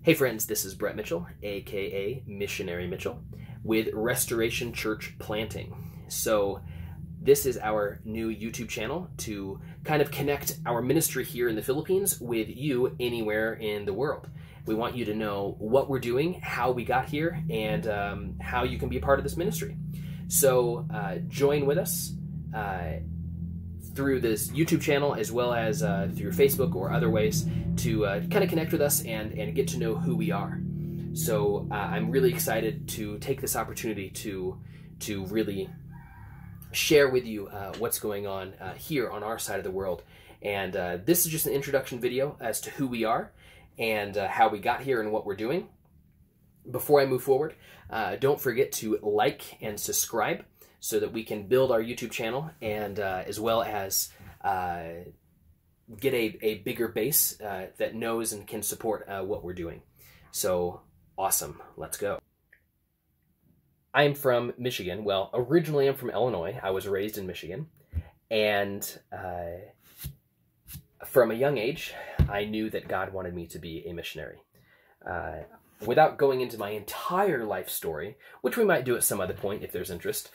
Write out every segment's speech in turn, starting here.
Hey friends, this is Brett Mitchell, aka Missionary Mitchell, with Restoration Church Planting. So this is our new YouTube channel to kind of connect our ministry here in the Philippines with you anywhere in the world. We want you to know what we're doing, how we got here, and how you can be a part of this ministry. So join with us through this YouTube channel, as well as through Facebook or other ways, to kind of connect with us and get to know who we are. So I'm really excited to take this opportunity to really share with you what's going on here on our side of the world. And this is just an introduction video as to who we are and how we got here and what we're doing. Before I move forward, don't forget to like and subscribe so that we can build our YouTube channel and as well as get a bigger base that knows and can support what we're doing. So awesome, let's go. I'm from Michigan. Well, originally I'm from Illinois. I was raised in Michigan, and from a young age, I knew that God wanted me to be a missionary. Without going into my entire life story, which we might do at some other point if there's interest,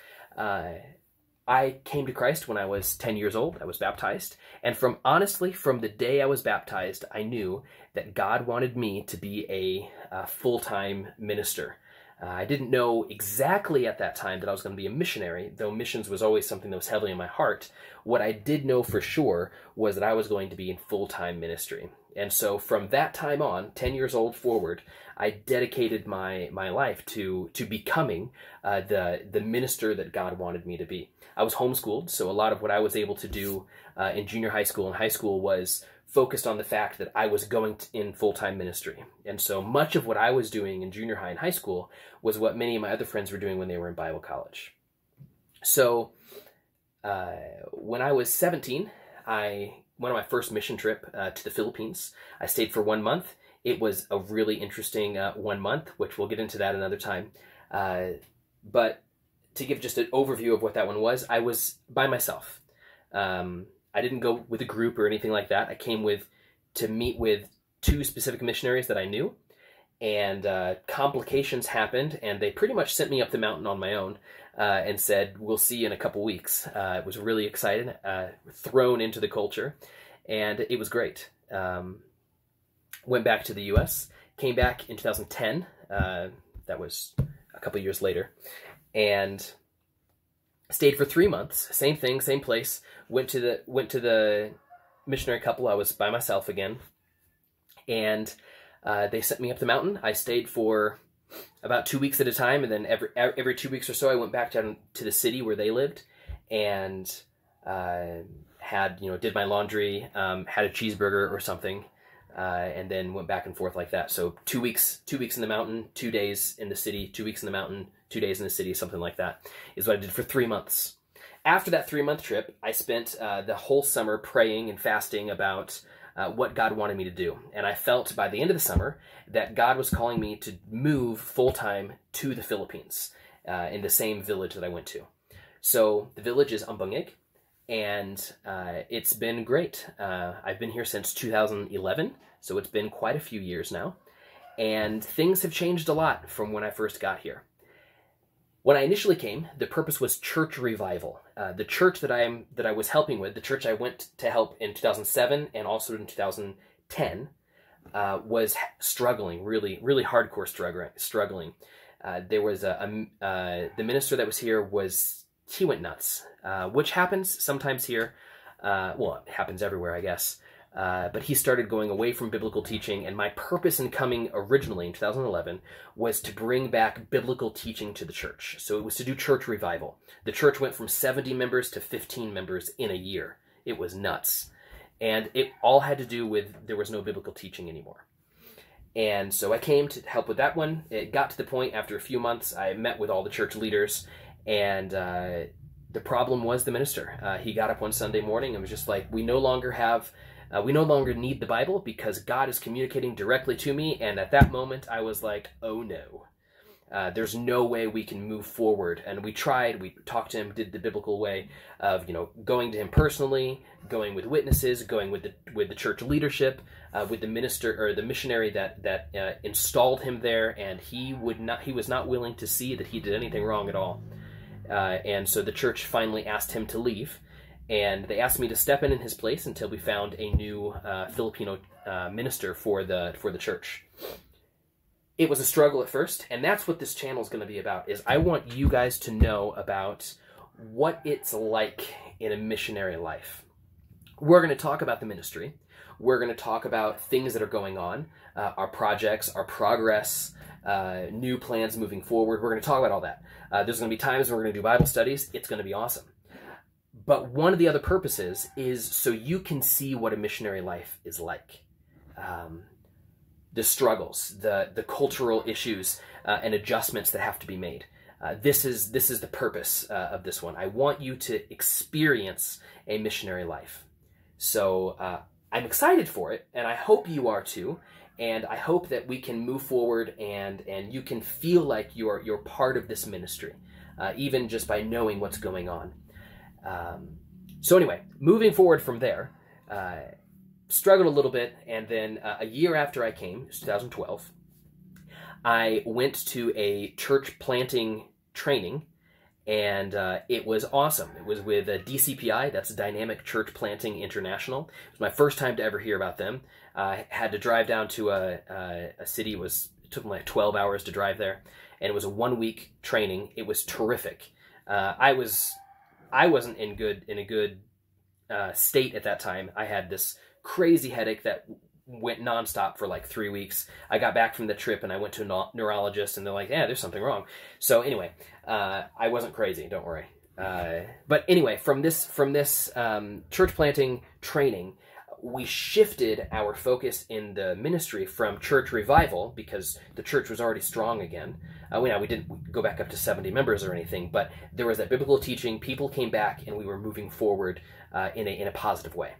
I came to Christ when I was 10 years old. I was baptized. And honestly, from the day I was baptized, I knew that God wanted me to be a full-time minister. I didn't know exactly at that time that I was going to be a missionary, though missions was always something that was heavily in my heart. What I did know for sure was that I was going to be in full-time ministry. And so from that time on, 10 years old forward, I dedicated my life to becoming the minister that God wanted me to be. I was homeschooled, so a lot of what I was able to do in junior high school and high school was focused on the fact that I was going in full-time ministry. And so much of what I was doing in junior high and high school was what many of my other friends were doing when they were in Bible college. So when I was 17, I went on my first mission trip to the Philippines. I stayed for 1 month. It was a really interesting 1 month, which we'll get into that another time. But to give just an overview of what that one was, I was by myself. I didn't go with a group or anything like that. I came to meet with 2 specific missionaries that I knew, and complications happened, and they pretty much sent me up the mountain on my own and said, "We'll see you in a couple weeks." I was really excited, thrown into the culture, and it was great. Went back to the U.S., came back in 2010. That was a couple years later, and stayed for 3 months. Same thing, same place. Went to the missionary couple. I was by myself again, and they sent me up the mountain. I stayed for about 2 weeks at a time, and then every 2 weeks or so, I went back down to the city where they lived, and did my laundry, had a cheeseburger or something, and then went back and forth like that. So 2 weeks in the mountain, 2 days in the city, 2 weeks in the mountain, 2 days in the city, something like that is what I did for 3 months. After that 3-month trip, I spent the whole summer praying and fasting about what God wanted me to do. And I felt by the end of the summer that God was calling me to move full-time to the Philippines in the same village that I went to. So the village is Ambangig, and it's been great. I've been here since 2011, so it's been quite a few years now. And things have changed a lot from when I first got here. When I initially came, the purpose was church revival. The church that I was helping with, the church I went to help in 2007 and also in 2010, was struggling, really hardcore struggling. There was the minister that was here he went nuts, which happens sometimes here. Well, it happens everywhere, I guess. But he started going away from biblical teaching, and my purpose in coming originally in 2011 was to bring back biblical teaching to the church. So it was to do church revival. The church went from 70 members to 15 members in a year. It was nuts. And it all had to do with there was no biblical teaching anymore. And so I came to help with that one. It got to the point after a few months, I met with all the church leaders, and the problem was the minister. He got up one Sunday morning and was just like, we no longer need the Bible because God is communicating directly to me. And at that moment, I was like, oh no. There's no way we can move forward. And we tried, we talked to him, did the biblical way of, going to him personally, going with witnesses, going with the church leadership, with the minister or the missionary that installed him there, and he was not willing to see that he did anything wrong at all. And so the church finally asked him to leave, and they asked me to step in his place until we found a new Filipino minister for the church. It was a struggle at first, and that's what this channel is going to be about, is I want you guys to know about what it's like in a missionary life. We're going to talk about the ministry. We're going to talk about things that are going on, our projects, our progress, new plans moving forward. We're going to talk about all that. There's going to be times when we're going to do Bible studies. It's going to be awesome. But one of the other purposes is so you can see what a missionary life is like. The struggles, the cultural issues, and adjustments that have to be made. This is the purpose of this one. I want you to experience a missionary life. So I'm excited for it, and I hope you are too. And I hope that we can move forward and you can feel like you're part of this ministry, even just by knowing what's going on. So anyway, moving forward from there, struggled a little bit, and then a year after I came, 2012, I went to a church planting training, and it was awesome. It was with DCPI, that's Dynamic Church Planting International. It was my first time to ever hear about them. I had to drive down to a city. It took me like 12 hours to drive there, and it was a 1-week training. It was terrific. I wasn't in a good state at that time. I had this crazy headache that went nonstop for like 3 weeks. I got back from the trip and I went to a neurologist, and they're like, "Yeah, there's something wrong." So anyway, I wasn't crazy, don't worry. But anyway, from this church planting training, we shifted our focus in the ministry from church revival, because the church was already strong again. We didn't go back up to 70 members or anything, but there was that biblical teaching. People came back, and we were moving forward in a positive way.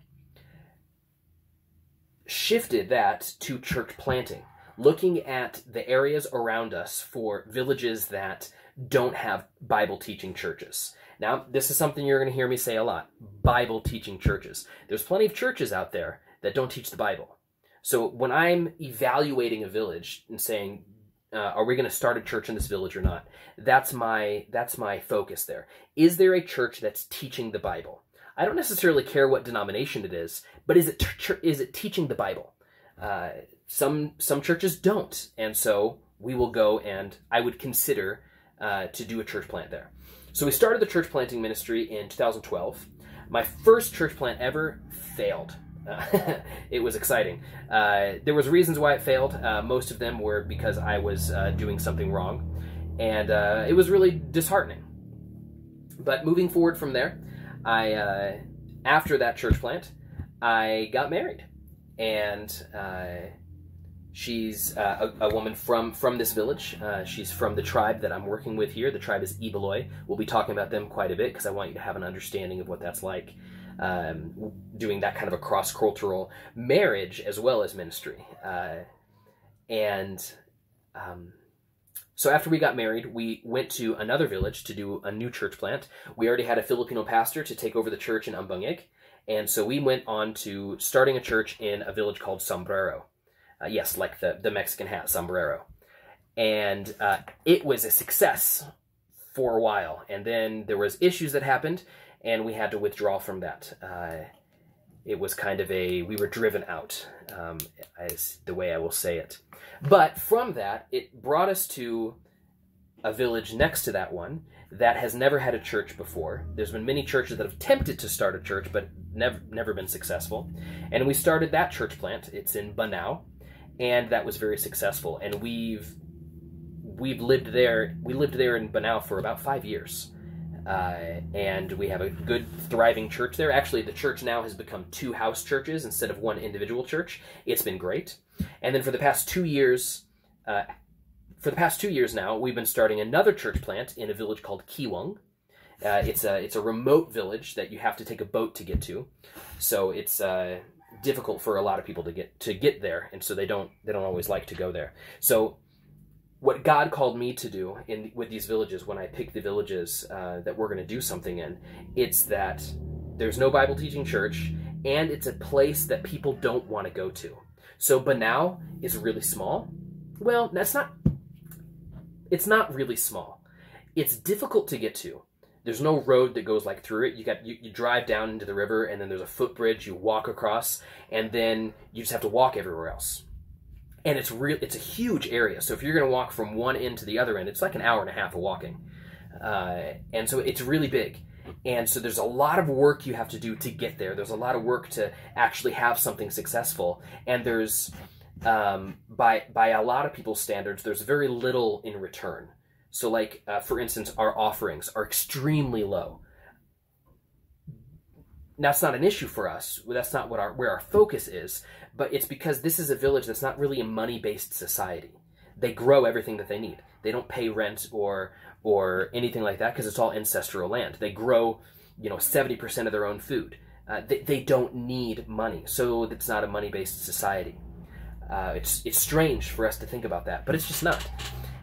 Shifted that to church planting, looking at the areas around us for villages that don't have Bible teaching churches. Now, this is something you're going to hear me say a lot: Bible teaching churches. There's plenty of churches out there that don't teach the Bible. So when I'm evaluating a village and saying, are we going to start a church in this village or not? That's my focus there. Is there a church that's teaching the Bible? I don't necessarily care what denomination it is, but is it teaching the Bible? Some churches don't, and so we will go, and I would consider to do a church plant there. So we started the church planting ministry in 2012. My first church plant ever failed. It was exciting. There was reasons why it failed. Most of them were because I was doing something wrong, and it was really disheartening. But moving forward from there, after that church plant, I got married, and she's a woman from this village. She's from the tribe that I'm working with here. The tribe is Ibaloi. We'll be talking about them quite a bit, because I want you to have an understanding of what that's like, doing that kind of a cross-cultural marriage as well as ministry. So after we got married, we went to another village to do a new church plant. We already had a Filipino pastor to take over the church in Ambangig, and so we went on to starting a church in a village called Sombrero. Yes, like the Mexican hat, sombrero. And it was a success for a while, and then there was issues that happened, and we had to withdraw from that. It was kind of we were driven out, as the way I will say it. But from that, it brought us to a village next to that one that has never had a church before. There's been many churches that have attempted to start a church, but never been successful. And we started that church plant. It's in Banao, and that was very successful. And we've lived there. We lived there in Banao for about 5 years. And we have a good, thriving church there. Actually, the church now has become 2 house churches instead of 1 individual church. It's been great. And then for the past 2 years, now, we've been starting another church plant in a village called Kiwang. It's a remote village that you have to take a boat to get to, so it's difficult for a lot of people to get there, and so they don't always like to go there. So what God called me to do with these villages, when I pick the villages that we're going to do something in, it's that there's no Bible teaching church, and it's a place that people don't want to go to. So Banao is really small. Well, it's not really small. It's difficult to get to. There's no road that goes like through it. You drive down into the river, and then there's a footbridge you walk across, and then you just have to walk everywhere else. And it's a huge area. So if you're going to walk from one end to the other end, it's like an hour and a half of walking. And so it's really big. And so there's a lot of work you have to do to get there. There's a lot of work to actually have something successful. And there's, by a lot of people's standards, there's very little in return. So like, for instance, our offerings are extremely low. That's not an issue for us. That's not where our focus is, but it's because this is a village that's not really a money-based society. They grow everything that they need. They don't pay rent or anything like that because it's all ancestral land. They grow, 70% of their own food. They don't need money, so it's not a money-based society. It's strange for us to think about that, but it's just not.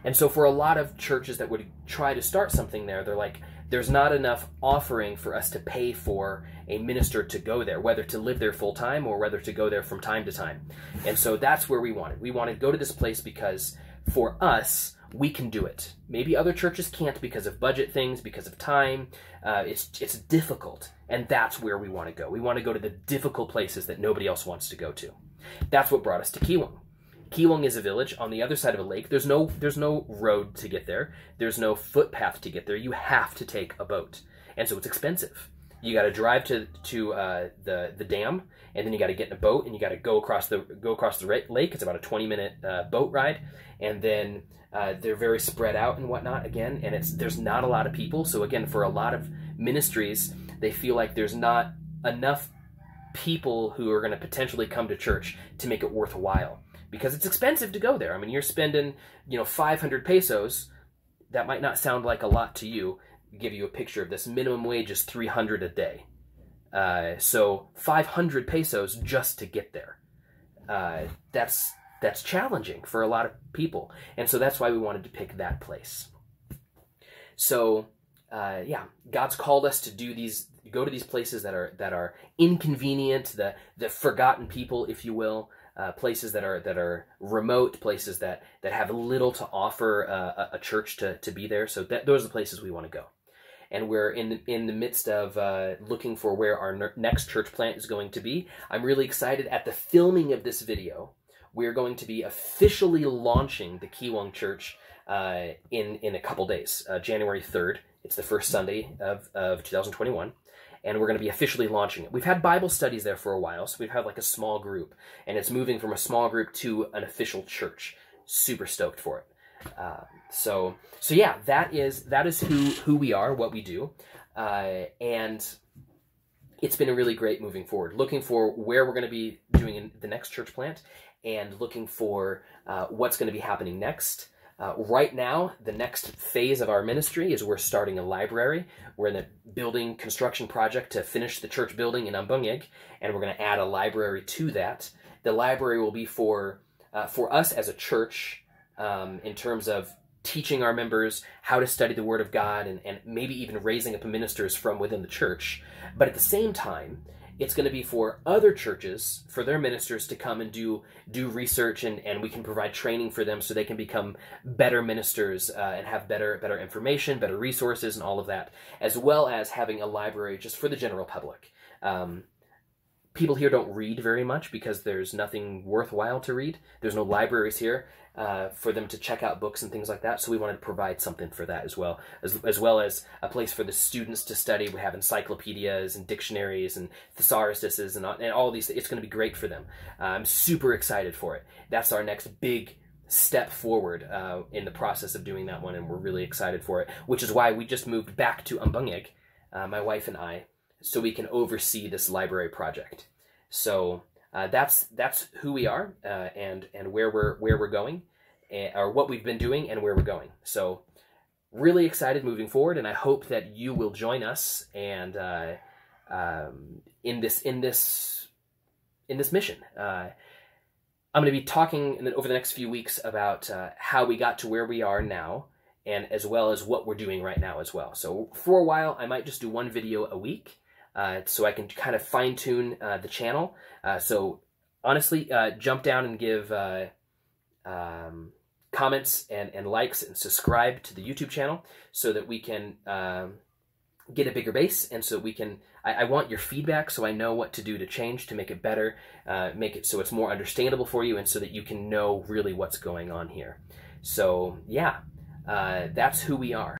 And so for a lot of churches that would try to start something there, they're like, there's not enough offering for us to pay for a minister to go there, whether to live there full time or whether to go there from time to time. And so that's where we wanted. We wanted to go to this place because for us, we can do it. Maybe other churches can't because of budget things, because of time. It's difficult, and that's where we want to go. We want to go to the difficult places that nobody else wants to go to. That's what brought us to Kiwung. Kiwung is a village on the other side of a lake. There's no road to get there. There's no footpath to get there. You have to take a boat, and so it's expensive. You got to drive to the dam, and then you got to get in a boat, and you got to go across the lake. It's about a 20-minute boat ride, and then they're very spread out and whatnot again. And there's not a lot of people. So again, for a lot of ministries, they feel like there's not enough people who are going to potentially come to church to make it worthwhile. Because it's expensive to go there. I mean, you're spending, 500 pesos. That might not sound like a lot to you. I'll give you a picture of this. Minimum wage is 300 a day. So 500 pesos just to get there. That's challenging for a lot of people. And so that's why we wanted to pick that place. So, God's called us to go to these places that are inconvenient, the forgotten people, if you will. Places that are remote, places that have little to offer a church to be there. So those are the places we want to go. And we're in the midst of looking for where our next church plant is going to be. I'm really excited. At the filming of this video, we're going to be officially launching the Kiwung Church in a couple days. January 3rd. It's the first Sunday of 2021. And we're going to be officially launching it. We've had Bible studies there for a while, so we've had like a small group, and it's moving from a small group to an official church. Super stoked for it. So yeah, that is who we are, what we do, and it's been a really great moving forward. Looking for where we're going to be doing in the next church plant, and looking for what's going to be happening next. Right now, the next phase of our ministry is we're starting a library. We're in a building construction project to finish the church building in Ambungig, and we're going to add a library to that. The library will be for us as a church in terms of teaching our members how to study the Word of God and maybe even raising up ministers from within the church. But at the same time, it's going to be for other churches, for their ministers to come and do research, and we can provide training for them so they can become better ministers and have better information, better resources, and all of that, as well as having a library just for the general public. People here don't read very much because there's nothing worthwhile to read. There's no libraries here for them to check out books and things like that. So we wanted to provide something for that as well as a place for the students to study. We have encyclopedias and dictionaries and thesauruses and all these. It's going to be great for them. I'm super excited for it. That's our next big step forward in the process of doing that one, and we're really excited for it, which is why we just moved back to Ambungig, my wife and I, so we can oversee this library project. So that's who we are and where we're going, or what we've been doing and where we're going. So really excited moving forward, and I hope that you will join us and in this mission. I'm going to be talking over the next few weeks about how we got to where we are now, and as well as what we're doing right now as well. So for a while, I might just do one video a week, so I can kind of fine-tune the channel. So honestly, jump down and give comments and likes and subscribe to the YouTube channel so that we can get a bigger base, and so we can, I want your feedback so I know what to do to change to make it better, make it so it's more understandable for you, and so that you can know really what's going on here. So yeah, that's who we are.